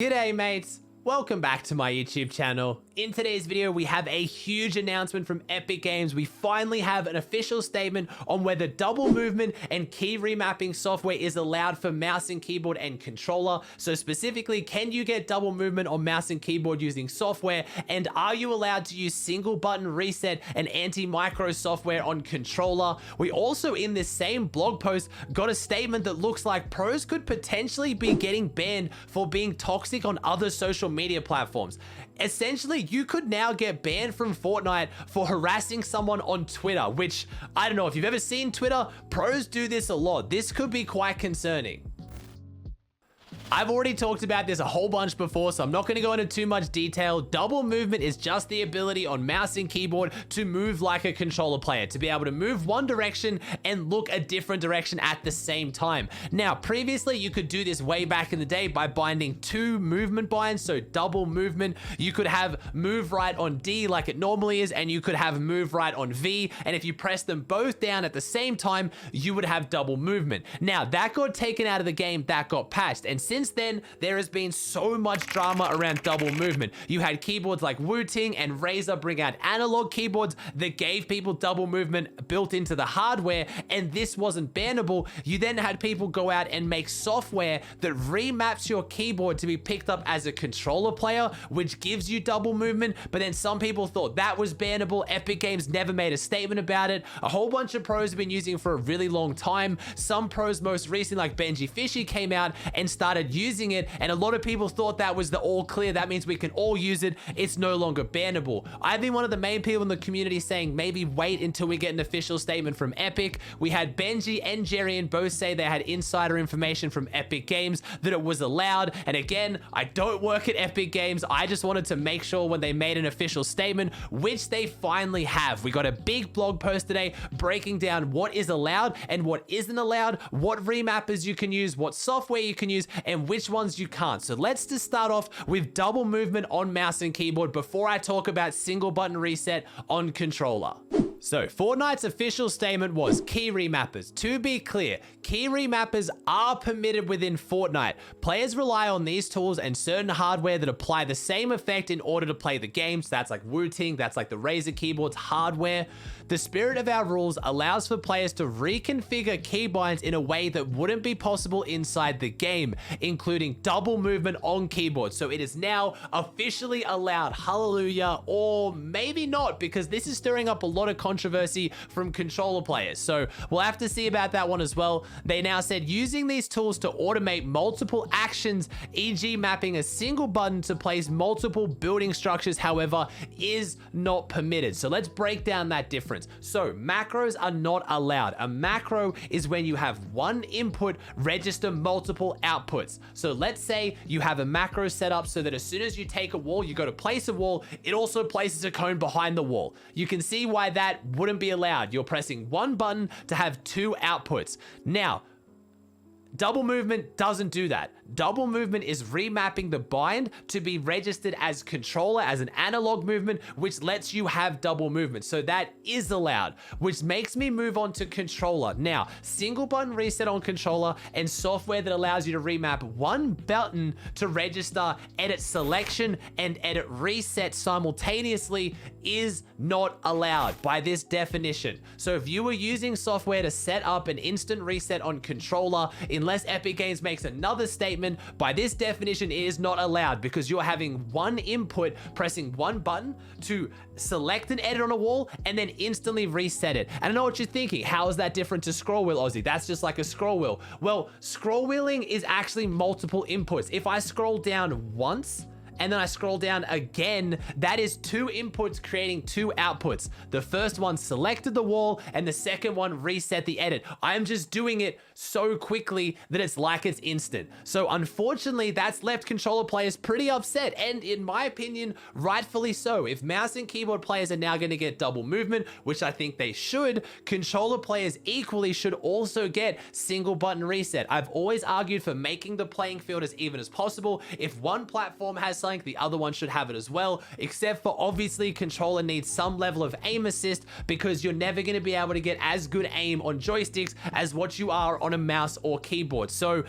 G'day mates, welcome back to my YouTube channel. In today's video, we have a huge announcement from Epic Games. We finally have an official statement on whether double movement and key remapping software is allowed for mouse and keyboard and controller. So specifically, can you get double movement on mouse and keyboard using software? And are you allowed to use single button reset and anti-micro software on controller? We also, in this same blog post, got a statement that looks like pros could potentially be getting banned for being toxic on other social media platforms. Essentially, you could now get banned from Fortnite for harassing someone on Twitter, which, I don't know if you've ever seen Twitter, pros do this a lot. This could be quite concerning. I've already talked about this a whole bunch before, so I'm not going to go into too much detail. Double movement is just the ability on mouse and keyboard to move like a controller player, to be able to move one direction and look a different direction at the same time. Now, previously, you could do this way back in the day by binding two movement binds, so double movement. You could have move right on D like it normally is, and you could have move right on V, and if you press them both down at the same time, you would have double movement. Now, that got taken out of the game, that got patched, and since then, there has been so much drama around double movement. You had keyboards like Wu-Ting and Razer bring out analog keyboards that gave people double movement built into the hardware, and this wasn't bannable. You then had people go out and make software that remaps your keyboard to be picked up as a controller player, which gives you double movement, but then some people thought that was bannable. Epic Games never made a statement about it. A whole bunch of pros have been using it for a really long time. Some pros most recently, like Benji Fishy, came out and started using it, and a lot of people thought that was the all clear. That means we can all use it. It's no longer bannable. I've been one of the main people in the community saying maybe wait until we get an official statement from Epic. We had Benji and Jerian both say they had insider information from Epic Games that it was allowed, and again, I don't work at Epic Games. I just wanted to make sure when they made an official statement, which they finally have. We got a big blog post today breaking down what is allowed and what isn't allowed, what remappers you can use, what software you can use, and which ones you can't. So let's just start off with double movement on mouse and keyboard before I talk about single button reset on controller. So Fortnite's official statement was key remappers. To be clear, key remappers are permitted within Fortnite. Players rely on these tools and certain hardware that apply the same effect in order to play the game. So that's like Wu-Ting, that's like the Razer keyboards hardware. The spirit of our rules allows for players to reconfigure keybinds in a way that wouldn't be possible inside the game, including double movement on keyboard. So it is now officially allowed. Hallelujah. Or maybe not, because this is stirring up a lot of controversy from controller players. So we'll have to see about that one as well. They now said using these tools to automate multiple actions, e.g. mapping a single button to place multiple building structures, however, is not permitted. So let's break down that difference. So macros are not allowed. A macro is when you have one input register multiple outputs. So let's say you have a macro set up so that as soon as you take a wall, you go to place a wall, it also places a cone behind the wall. You can see why that wouldn't be allowed. You're pressing one button to have two outputs. Now, double movement doesn't do that. Double movement is remapping the bind to be registered as controller, as an analog movement, which lets you have double movement. So that is allowed, which makes me move on to controller. Now, single button reset on controller and software that allows you to remap one button to register edit selection and edit reset simultaneously is not allowed by this definition. So if you were using software to set up an instant reset on controller, unless Epic Games makes another statement, by this definition, it is not allowed because you're having one input, pressing one button to select an edit on a wall and then instantly reset it. And I know what you're thinking. How is that different to scroll wheel, Aussie? That's just like a scroll wheel. Well, scroll wheeling is actually multiple inputs. If I scroll down once, and then I scroll down again, that is two inputs creating two outputs. The first one selected the wall and the second one reset the edit. I'm just doing it so quickly that it's like it's instant. So unfortunately, that's left controller players pretty upset, and in my opinion, rightfully so. If mouse and keyboard players are now going to get double movement, which I think they should, controller players equally should also get single button reset. I've always argued for making the playing field as even as possible. If one platform has something, the other one should have it as well, except for obviously controller needs some level of aim assist because you're never going to be able to get as good aim on joysticks as what you are on a mouse or keyboard. So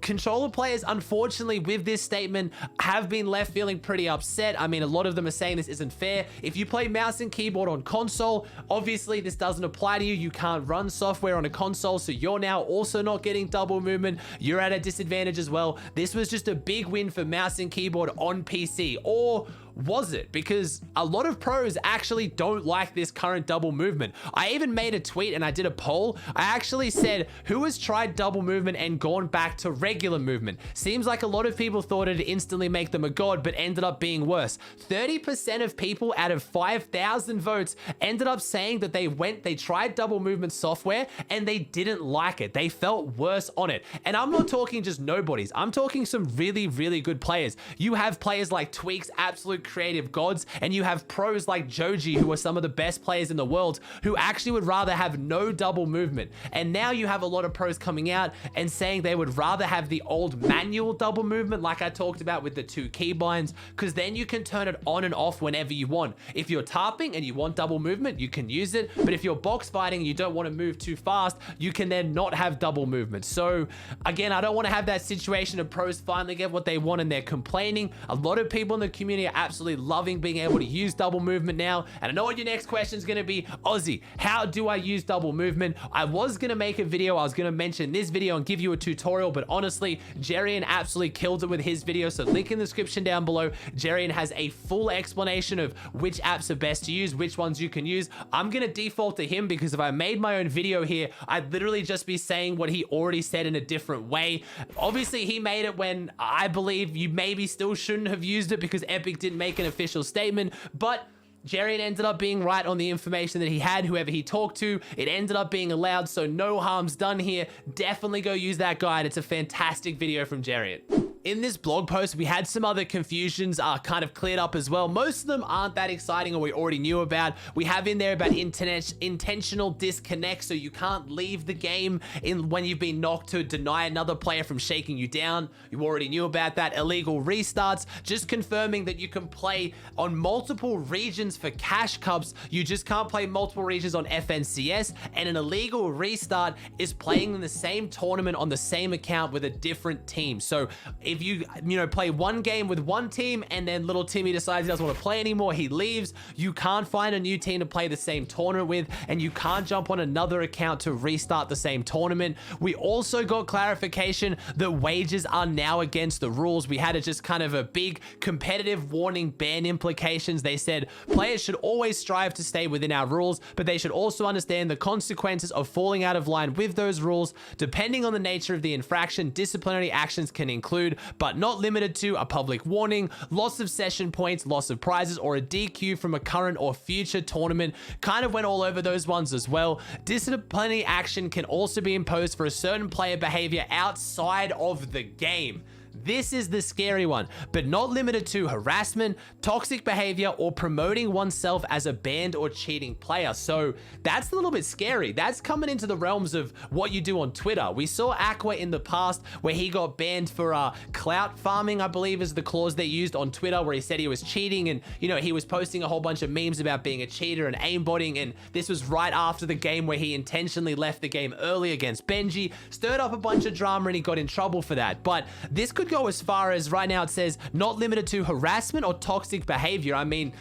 controller players, unfortunately, with this statement, have been left feeling pretty upset. I mean, a lot of them are saying this isn't fair. If you play mouse and keyboard on console, obviously this doesn't apply to you. You can't run software on a console, so you're now also not getting double movement. You're at a disadvantage as well. This was just a big win for mouse and keyboard on PC, or was it? Because a lot of pros actually don't like this current double movement. I even made a tweet and I did a poll. I actually said, who has tried double movement and gone back to regular movement? Seems like a lot of people thought it'd instantly make them a god, but ended up being worse. 30% of people out of 5,000 votes ended up saying that they tried double movement software and they didn't like it. They felt worse on it. And I'm not talking just nobodies. I'm talking some really, really good players. You have players like Tweaks, absolute creative gods, and you have pros like Joji, who are some of the best players in the world, who actually would rather have no double movement. And now you have a lot of pros coming out and saying they would rather have the old manual double movement, like I talked about with the 2 keybinds, because then you can turn it on and off whenever you want. If you're tarping and you want double movement, you can use it, but if you're box fighting and you don't want to move too fast, you can then not have double movement. So again, I don't want to have that situation of pros finally get what they want and they're complaining. A lot of people in the community are absolutely loving being able to use double movement now. And I know what your next question is going to be. Aussie, how do I use double movement? I was going to make a video. I was going to mention this video and give you a tutorial, but honestly, Jerian absolutely killed it with his video. So link in the description down below. Jerian has a full explanation of which apps are best to use, which ones you can use. I'm going to default to him because if I made my own video here, I'd literally just be saying what he already said in a different way. Obviously, he made it when I believe you maybe still shouldn't have used it because Epic didn't make an official statement, but Jerian ended up being right on the information that he had, whoever he talked to. It ended up being allowed, so no harm's done here. Definitely go use that guide. It's a fantastic video from Jerian. In this blog post, we had some other confusions kind of cleared up as well. Most of them aren't that exciting or we already knew about. We have in there about intentional disconnect, so you can't leave the game when you've been knocked to deny another player from shaking you down. You already knew about that. Illegal restarts, just confirming that you can play on multiple regions for cash cups. You just can't play multiple regions on FNCS, and an illegal restart is playing in the same tournament on the same account with a different team. So if you play one game with one team and then little Timmy decides he doesn't want to play anymore, he leaves, you can't find a new team to play the same tournament with, and you can't jump on another account to restart the same tournament. We also got clarification that wages are now against the rules. We had just kind of a big competitive warning ban implications. They said players should always strive to stay within our rules, but they should also understand the consequences of falling out of line with those rules. Depending on the nature of the infraction, disciplinary actions can include, but not limited to, a public warning, loss of session points, loss of prizes, or a DQ from a current or future tournament. Kind of went all over those ones as well. Disciplinary action can also be imposed for a certain player behavior outside of the game. This is the scary one, but not limited to harassment, toxic behavior, or promoting oneself as a banned or cheating player. So that's a little bit scary. That's coming into the realms of what you do on Twitter. We saw Aqua in the past where he got banned for clout farming, I believe is the clause they used on Twitter, where he said he was cheating and, he was posting a whole bunch of memes about being a cheater and aimbotting. And this was right after the game where he intentionally left the game early against Benji, stirred up a bunch of drama, and he got in trouble for that. But this could go as far as right now it says not limited to harassment or toxic behavior. I mean,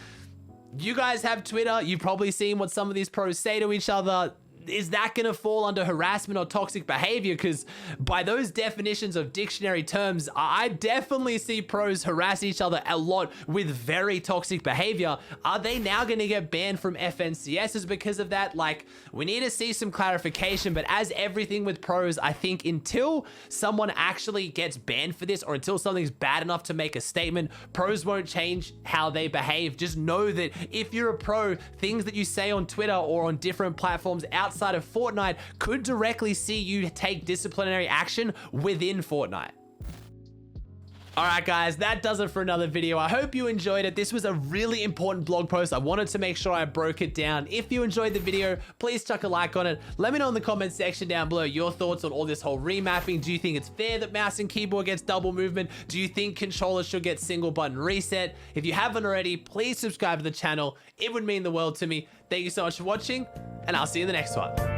you guys have Twitter. You've probably seen what some of these pros say to each other. Is that going to fall under harassment or toxic behavior? Because by those definitions of dictionary terms, I definitely see pros harass each other a lot with very toxic behavior. Are they now going to get banned from FNCSs because of that? Like, we need to see some clarification, but as everything with pros, I think until someone actually gets banned for this, or until something's bad enough to make a statement, pros won't change how they behave. Just know that if you're a pro, things that you say on Twitter or on different platforms outside of Fortnite could directly see you take disciplinary action within Fortnite. Alright guys, that does it for another video. I hope you enjoyed it. This was a really important blog post. I wanted to make sure I broke it down. If you enjoyed the video, please chuck a like on it. Let me know in the comment section down below your thoughts on all this whole remapping. Do you think it's fair that mouse and keyboard gets double movement? Do you think controllers should get single button reset? If you haven't already, please subscribe to the channel. It would mean the world to me. Thank you so much for watching, and I'll see you in the next one.